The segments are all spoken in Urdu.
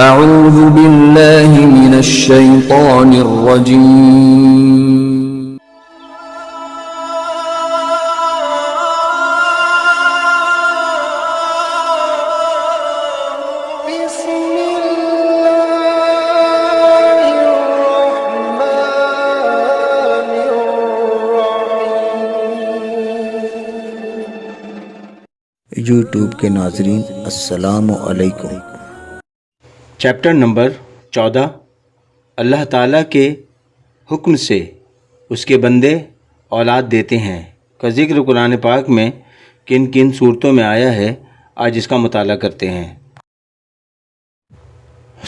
اعوذ باللہ من الشیطان الرجیم یوٹیوب کے ناظرین السلام علیکم۔ چیپٹر نمبر 14 اللہ تعالیٰ کے حکم سے اس کے بندے اولاد دیتے ہیں کا ذکر قرآن پاک میں کن کن صورتوں میں آیا ہے، آج اس کا مطالعہ کرتے ہیں۔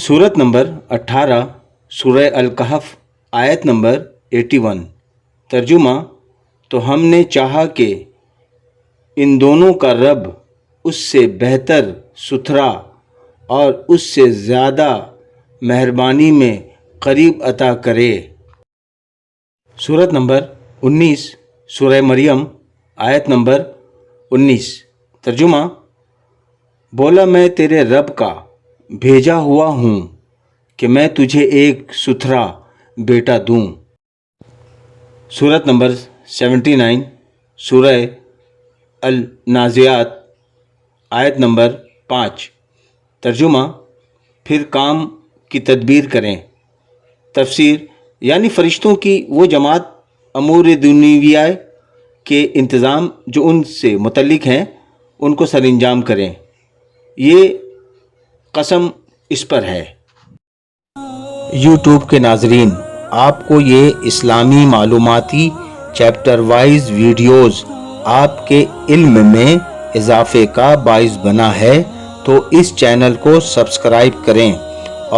سورت نمبر 18 سورہ الکہف آیت نمبر 81۔ ترجمہ: تو ہم نے چاہا کہ ان دونوں کا رب اس سے بہتر ستھرا اور اس سے زیادہ مہربانی میں قریب عطا کرے۔ سورت نمبر 19 سورہ مریم آیت نمبر 19۔ ترجمہ: بولا میں تیرے رب کا بھیجا ہوا ہوں کہ میں تجھے ایک ستھرا بیٹا دوں۔ سورت نمبر 79 سورہ النازعات آیت نمبر 5۔ ترجمہ: پھر کام کی تدبیر کریں۔ تفسیر: یعنی فرشتوں کی وہ جماعت امور دنیویہ کے انتظام جو ان سے متعلق ہیں ان کو سر انجام کریں، یہ قسم اس پر ہے۔ یوٹیوب کے ناظرین، آپ کو یہ اسلامی معلوماتی چیپٹر وائز ویڈیوز آپ کے علم میں اضافے کا باعث بنا ہے تو اس چینل کو سبسکرائب کریں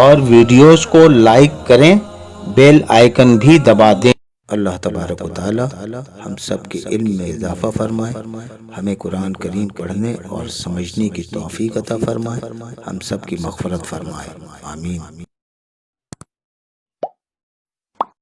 اور ویڈیوز کو لائک کریں، بیل آئیکن بھی دبا دیں۔ اللہ تبارک و تعالی ہم سب کے علم میں اضافہ فرمائے، ہمیں قرآن کریم پڑھنے اور سمجھنے کی توفیق عطا فرمائے، ہم سب کی مغفرت فرمائے، آمین۔